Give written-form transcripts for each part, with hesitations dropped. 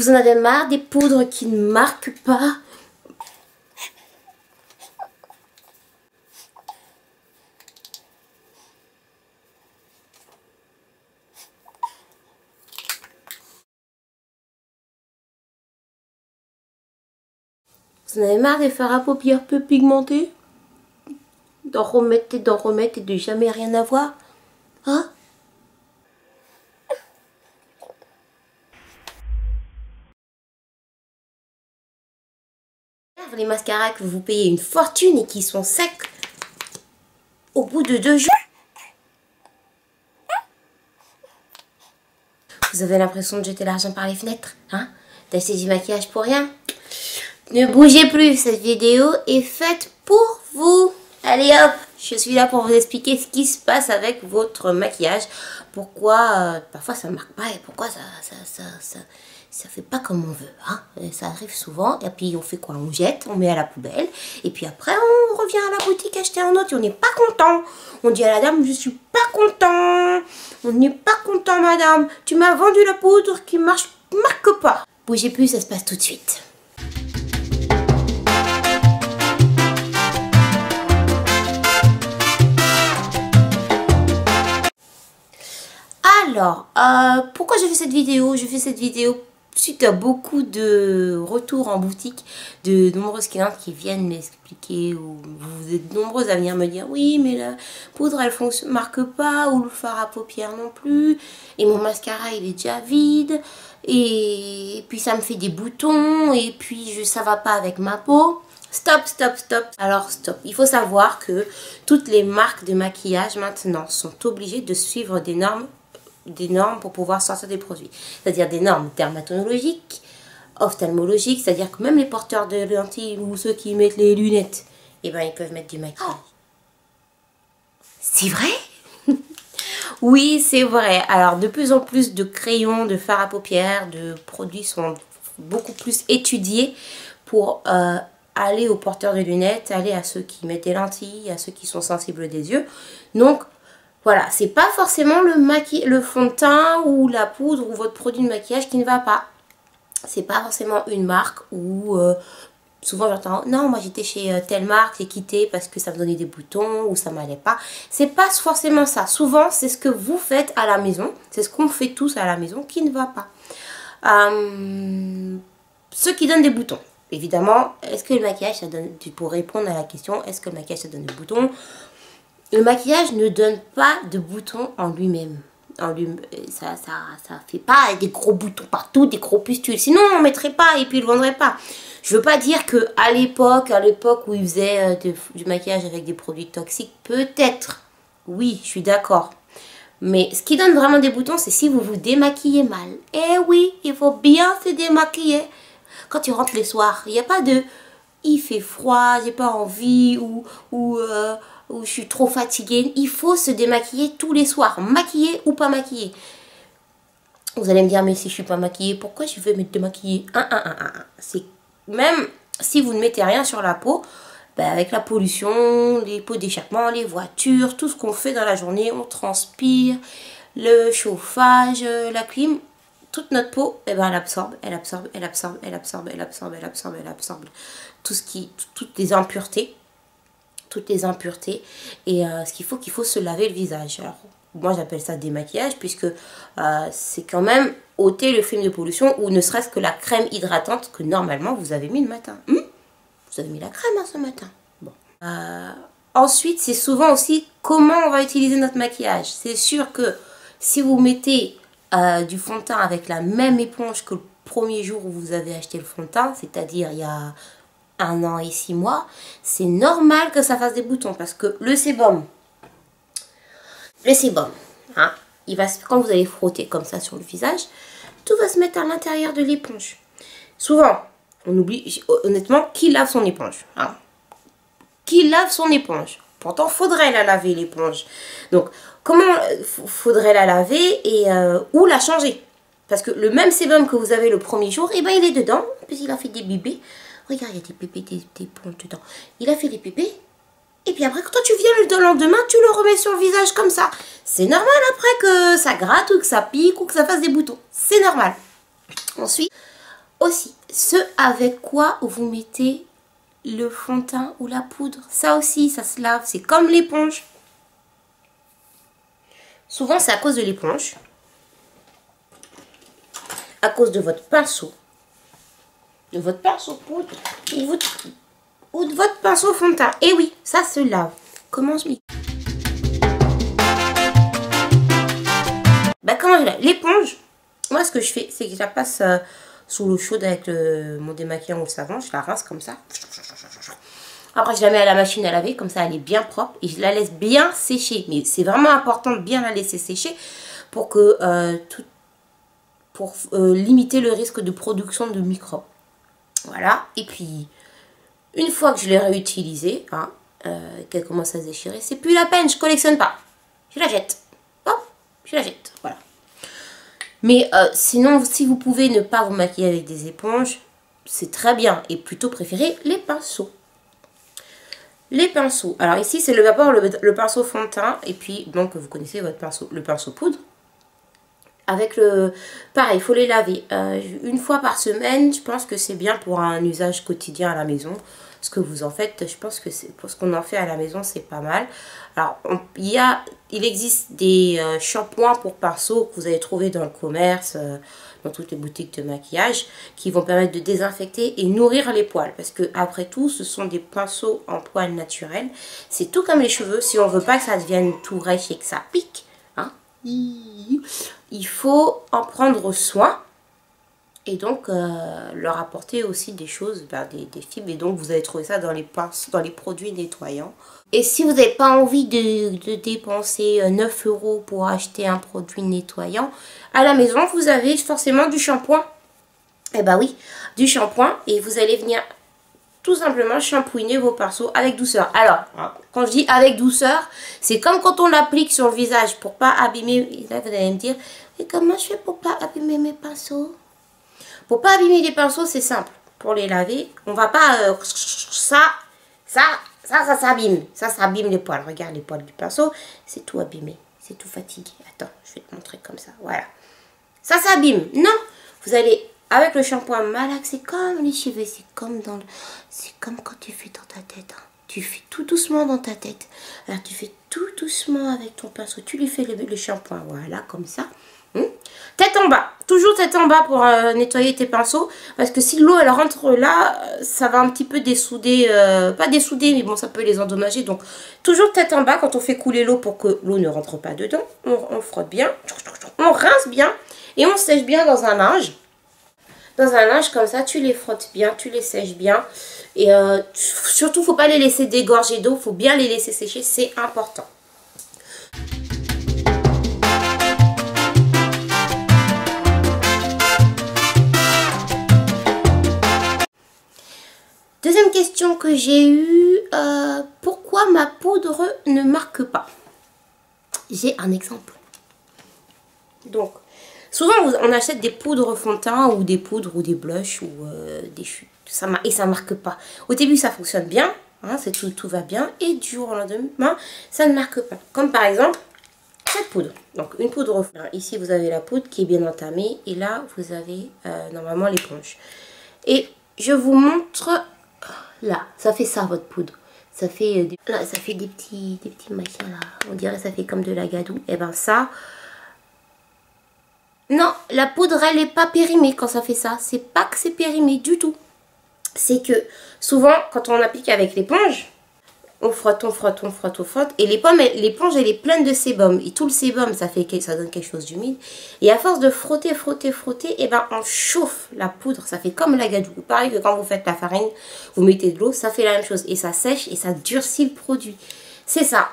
Vous en avez marre des poudres qui ne marquent pas? Vous en avez marre des fards à paupières peu pigmentés? D'en remettre et de jamais rien avoir? Hein? Les mascaras que vous payez une fortune et qui sont secs au bout de 2 jours. Vous avez l'impression de jeter l'argent par les fenêtres, hein? D'acheter du maquillage pour rien? Ne bougez plus, cette vidéo est faite pour vous. Allez hop, je suis là pour vous expliquer ce qui se passe avec votre maquillage. Pourquoi parfois ça ne marque pas et pourquoi ça fait pas comme on veut. Hein? Et ça arrive souvent et puis on fait quoi? On jette, on met à la poubelle et puis après on revient à la boutique acheter un autre et on n'est pas content. On dit à la dame, je suis pas content. On n'est pas content madame. Tu m'as vendu la poudre qui marque pas. Bougez plus, ça se passe tout de suite. Alors, pourquoi je fais cette vidéo? Je fais cette vidéo suite à beaucoup de retours en boutique, de nombreuses clientes qui viennent m'expliquer, ou vous êtes nombreuses à venir me dire oui mais la poudre elle ne marque pas, ou le fard à paupières non plus, et mon mascara il est déjà vide, et puis ça me fait des boutons, et puis ça va pas avec ma peau. Stop, stop, stop. Alors stop. Il faut savoir que toutes les marques de maquillage maintenant sont obligées de suivre des normes pour pouvoir sortir des produits. C'est-à-dire des normes dermatologiques, ophtalmologiques, c'est-à-dire que même les porteurs de lentilles ou ceux qui mettent les lunettes, eh ben, ils peuvent mettre du maquillage. Oh. C'est vrai? Oui, c'est vrai. Alors, de plus en plus de crayons, de fards à paupières, de produits sont beaucoup plus étudiés pour aller aux porteurs de lunettes, aller à ceux qui mettent des lentilles, à ceux qui sont sensibles des yeux. Donc, voilà, c'est pas forcément le fond de teint ou la poudre ou votre produit de maquillage qui ne va pas. C'est pas forcément une marque où souvent j'entends non, moi j'étais chez telle marque, j'ai quitté parce que ça me donnait des boutons ou ça m'allait pas. C'est pas forcément ça. Souvent, c'est ce que vous faites à la maison, c'est ce qu'on fait tous à la maison qui ne va pas. Ce qui donne des boutons. Évidemment, est-ce que le maquillage ça donne, pour répondre à la question, est-ce que le maquillage ça donne des boutons? Le maquillage ne donne pas de boutons en lui-même. Ça fait pas des gros boutons partout, des gros pustules. Sinon, on ne mettrait pas et puis ils ne vendraient pas. Je veux pas dire que à l'époque où ils faisaient du maquillage avec des produits toxiques, peut-être. Oui, je suis d'accord. Mais ce qui donne vraiment des boutons, c'est si vous vous démaquillez mal. Eh oui, il faut bien se démaquiller. Quand tu rentres les soirs, il n'y a pas de « il fait froid, j'ai pas envie » ou je suis trop fatiguée. Il faut se démaquiller tous les soirs, maquillée ou pas maquillée. Vous allez me dire, mais si je suis pas maquillée, pourquoi je veux me démaquiller? C'est même si vous ne mettez rien sur la peau, ben avec la pollution, les pots d'échappement, les voitures, tout ce qu'on fait dans la journée, on transpire, le chauffage, la clim, toute notre peau, eh ben, elle absorbe toutes les impuretés. Et ce qu'il faut se laver le visage. Alors moi j'appelle ça démaquillage puisque c'est quand même ôter le film de pollution ou ne serait-ce que la crème hydratante que normalement vous avez mis le matin. Vous avez mis la crème ce matin. Bon. Ensuite c'est souvent aussi comment on va utiliser notre maquillage. C'est sûr que si vous mettez du fond de teint avec la même éponge que le premier jour où vous avez acheté le fond de teint, c'est-à-dire il y a 1 an et 6 mois, c'est normal que ça fasse des boutons parce que le sébum, hein, quand vous allez frotter comme ça sur le visage, tout va se mettre à l'intérieur de l'éponge. Souvent, on oublie, honnêtement, qui lave son éponge, hein? Qui lave son éponge? Pourtant, faudrait la laver l'éponge. Donc, comment faudrait la laver et ou la changer? Parce que le même sébum que vous avez le premier jour, eh ben, il est dedans, puis il a fait des bébés. Regarde, il y a des pépés, des ponts dedans. Il a fait des pépés. Et puis après, quand tu viens le lendemain, tu le remets sur le visage comme ça. C'est normal après que ça gratte ou que ça pique ou que ça fasse des boutons. C'est normal. Ensuite, Aussi, ce avec quoi vous mettez le fond de teint ou la poudre, ça aussi, ça se lave. C'est comme l'éponge. Souvent, c'est à cause de l'éponge. À cause de votre pinceau. De votre pinceau poudre. Ou de votre pinceau fond de teint. Et oui, ça se lave. Comment je m'y... Bah, comment je lave? L'éponge, moi, ce que je fais, c'est que je la passe sous l'eau chaude avec mon démaquillant ou le savon. Je la rince comme ça. Après, je la mets à la machine à laver. Comme ça, elle est bien propre. Et je la laisse bien sécher. Mais c'est vraiment important de bien la laisser sécher pour que limiter le risque de production de microbes. Voilà. Et puis, une fois que je l'ai réutilisée, hein, qu'elle commence à se déchirer, c'est plus la peine. Je collectionne pas. Je la jette. Hop, je la jette. Voilà. Mais sinon, si vous pouvez ne pas vous maquiller avec des éponges, c'est très bien. Et plutôt préférer les pinceaux. Les pinceaux. Alors ici, c'est d'abord le pinceau fond de teint. Et puis, donc, vous connaissez votre pinceau, le pinceau poudre. Avec le... Pareil, il faut les laver. Une fois par semaine, je pense que c'est bien pour un usage quotidien à la maison. Ce que vous en faites, je pense que c'est pour ce qu'on en fait à la maison, c'est pas mal. Alors, il existe des shampoings pour pinceaux que vous allez trouver dans le commerce, dans toutes les boutiques de maquillage, qui vont permettre de désinfecter et nourrir les poils. Parce que après tout, ce sont des pinceaux en poils naturels. C'est tout comme les cheveux. Si on veut pas que ça devienne tout rêche et que ça pique, hein, il faut en prendre soin. Et donc, leur apporter aussi des choses, des fibres. Et donc, vous allez trouver ça dans les produits nettoyants. Et si vous n'avez pas envie de dépenser 9 € pour acheter un produit nettoyant, à la maison, vous avez forcément du shampoing. Eh ben oui, du shampoing. Et vous allez venir tout simplement shampouiner vos pinceaux avec douceur. Alors, quand je dis avec douceur, c'est comme quand on l'applique sur le visage pour pas abîmer. Là, vous allez me dire, mais comment je fais pour pas abîmer mes pinceaux? Pour pas abîmer les pinceaux, c'est simple. Pour les laver, on va pas... ça s'abîme. Ça abîme les poils. Regarde les poils du pinceau. C'est tout abîmé. C'est tout fatigué. Attends, je vais te montrer comme ça. Voilà. Ça s'abîme. Non. Vous allez, avec le shampoing malaxer comme les cheveux. C'est comme quand tu fais dans ta tête. Hein. Tu fais tout doucement dans ta tête. Alors, tu fais tout doucement avec ton pinceau. Tu lui fais le shampoing. Voilà, comme ça. Tête en bas, toujours tête en bas pour nettoyer tes pinceaux, parce que si l'eau elle rentre là, ça va un petit peu dessouder, pas dessouder, mais bon ça peut les endommager, donc toujours tête en bas quand on fait couler l'eau pour que l'eau ne rentre pas dedans, on frotte bien, on rince bien et on sèche bien dans un linge. Dans un linge comme ça, tu les frottes bien, tu les sèches bien et surtout faut pas les laisser dégorger d'eau, faut bien les laisser sécher, c'est important. Deuxième question que j'ai eue, pourquoi ma poudre ne marque pas? J'ai un exemple. Donc, souvent on achète des poudres fond de teint ou des poudres ou des blushs ou des chutes. Et ça ne marque pas. Au début ça fonctionne bien, hein, tout va bien. Et du jour au lendemain, ça ne marque pas. Comme par exemple, cette poudre. Donc une poudre. Alors, ici vous avez la poudre qui est bien entamée. Et là vous avez normalement l'éponge. Et je vous montre... Là, ça fait ça votre poudre. Ça fait là, ça fait des petits machins là. On dirait ça fait comme de la gadoue. Et ben ça, non, la poudre elle est pas périmée quand ça fait ça. C'est pas que c'est périmé du tout. C'est que souvent quand on applique avec l'éponge, on frotte, on frotte, on frotte, on frotte. Et l'éponge elle est pleine de sébum. Et tout le sébum ça donne quelque chose d'humide. Et à force de frotter, frotter, frotter, et ben on chauffe la poudre. Ça fait comme la gadoue. Pareil que quand vous faites la farine, vous mettez de l'eau, ça fait la même chose. Et ça sèche et ça durcit le produit. C'est ça.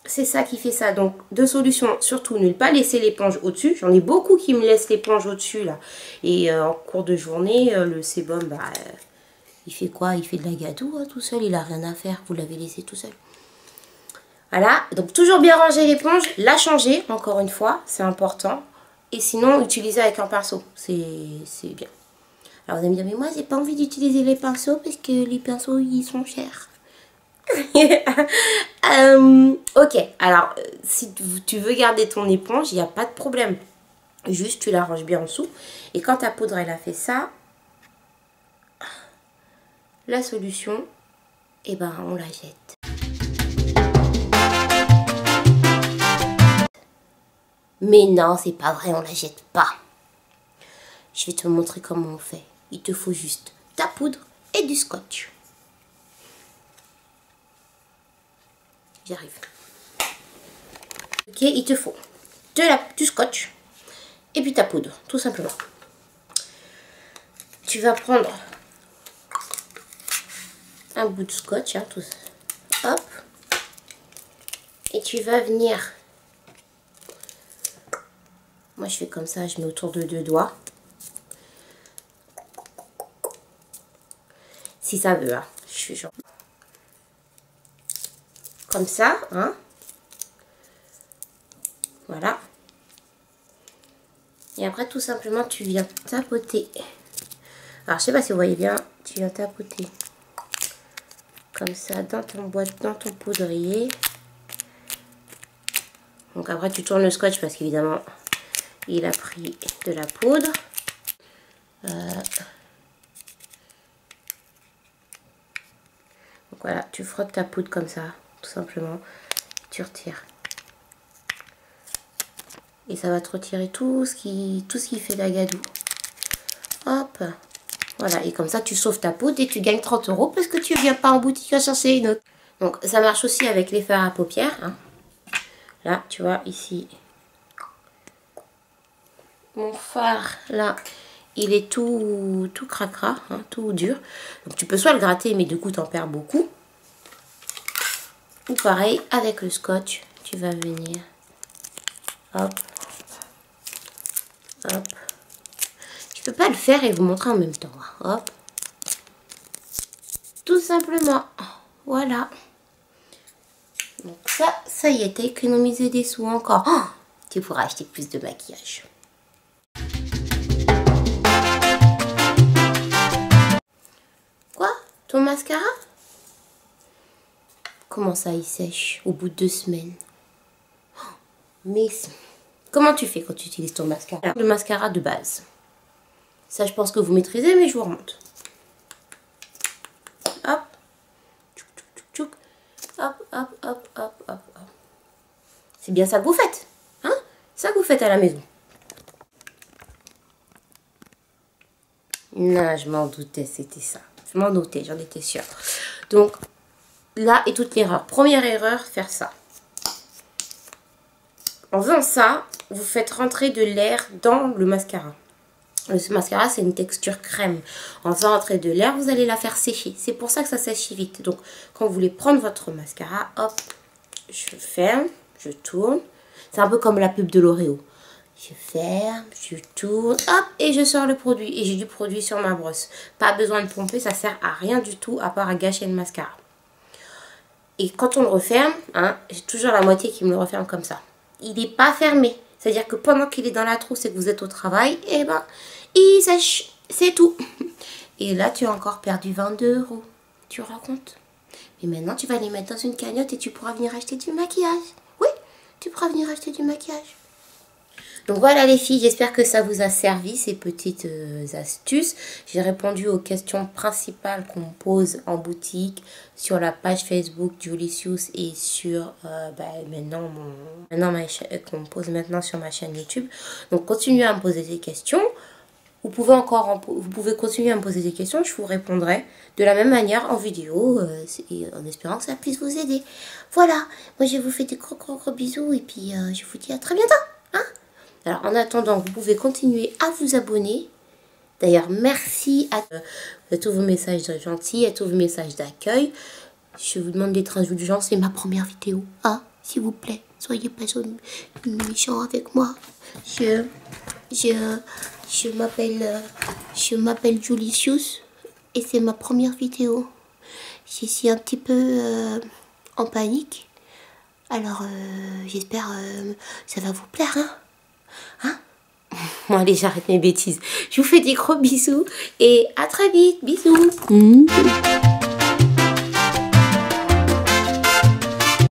C'est ça qui fait ça. Donc deux solutions. Surtout ne pas laisser l'éponge au-dessus. J'en ai beaucoup qui me laissent l'éponge au-dessus là. Et en cours de journée, le sébum, bah... il fait quoi? Il fait de la gadoue hein, tout seul, il a rien à faire, vous l'avez laissé tout seul. Voilà, donc toujours bien ranger l'éponge, la changer encore une fois, c'est important. Et sinon, utiliser avec un pinceau, c'est bien. Alors vous allez me dire, mais moi j'ai pas envie d'utiliser les pinceaux parce que les pinceaux ils sont chers. Ok, alors si tu veux garder ton éponge, il n'y a pas de problème. Juste tu la ranges bien en dessous. Et quand ta poudre elle a fait ça, la solution, et ben on la jette. Mais non, c'est pas vrai, on la jette pas. Je vais te montrer comment on fait. Il te faut juste ta poudre et du scotch. J'y arrive. Ok, il te faut du scotch et puis ta poudre, tout simplement. Tu vas prendre un bout de scotch, hein, tout ça. Hop. Et tu vas venir. Moi, je fais comme ça, je mets autour de 2 doigts. Si ça veut, hein. Je fais genre. Comme ça, hein. Voilà. Et après, tout simplement, tu viens tapoter. Alors, je sais pas si vous voyez bien, tu viens tapoter. Comme ça, dans ton poudrier. Donc après, tu tournes le scotch parce qu'évidemment, il a pris de la poudre. Donc voilà, tu frottes ta poudre comme ça, tout simplement. Tu retires. Et ça va te retirer tout ce qui fait l'agadou. Hop. Voilà, et comme ça, tu sauves ta poudre et tu gagnes 30 € parce que tu ne viens pas en boutique à chercher une autre. Donc, ça marche aussi avec les fards à paupières. Hein. Là, tu vois, ici, mon fard, là, il est tout cracra, hein, tout dur. Donc, tu peux soit le gratter, mais du coup, tu en perds beaucoup. Ou pareil, avec le scotch, tu vas venir. Hop. Hop. Je peux pas le faire et vous montrer en même temps. Hop. Tout simplement. Voilà. Donc ça y est, t'as économisé des sous encore. Oh, tu pourras acheter plus de maquillage. Quoi? Ton mascara? Comment ça, il sèche au bout de 2 semaines? Mais comment tu fais quand tu utilises ton mascara? Le mascara de base. Ça, je pense que vous maîtrisez, mais je vous remonte. Hop. Hop, hop, hop, hop, hop, hop. C'est bien ça que vous faites. Hein? Ça que vous faites à la maison. Non, je m'en doutais, c'était ça. Je m'en doutais, j'en étais sûre. Donc, là est toute l'erreur. Première erreur, faire ça. En faisant ça, vous faites rentrer de l'air dans le mascara. Le mascara, c'est une texture crème. En faisant rentrer de l'air, vous allez la faire sécher. C'est pour ça que ça sèche vite. Donc, quand vous voulez prendre votre mascara, hop, je ferme, je tourne. C'est un peu comme la pub de L'Oréal. Je ferme, je tourne, hop, et je sors le produit. Et j'ai du produit sur ma brosse. Pas besoin de pomper, ça sert à rien du tout, à part à gâcher le mascara. Et quand on le referme, hein, j'ai toujours la moitié qui me le referme comme ça. Il n'est pas fermé. C'est-à-dire que pendant qu'il est dans la trousse et que vous êtes au travail, eh ben, il sèche. C'est tout. Et là, tu as encore perdu 22 €. Tu rends compte? Mais maintenant, tu vas les mettre dans une cagnotte et tu pourras venir acheter du maquillage. Oui, tu pourras venir acheter du maquillage. Donc voilà les filles, j'espère que ça vous a servi ces petites astuces. J'ai répondu aux questions principales qu'on me pose en boutique, sur la page Facebook Julicious et sur qu'on me pose maintenant sur ma chaîne YouTube. Donc continuez à me poser des questions. Vous pouvez continuer à me poser des questions, je vous répondrai de la même manière en vidéo, en espérant que ça puisse vous aider. Voilà, moi je vous fais des gros bisous et puis je vous dis à très bientôt. Hein? Alors en attendant, vous pouvez continuer à vous abonner. D'ailleurs, merci à tous vos messages gentils, à tous vos messages d'accueil. Je vous demande d'être indulgents, c'est ma première vidéo. Ah, s'il vous plaît, soyez pas méchants avec moi. Je m'appelle Julicious et c'est ma première vidéo. Je suis un petit peu en panique. Alors, j'espère ça va vous plaire, hein? Hein? Bon, allez, j'arrête mes bêtises. Je vous fais des gros bisous et à très vite. Bisous.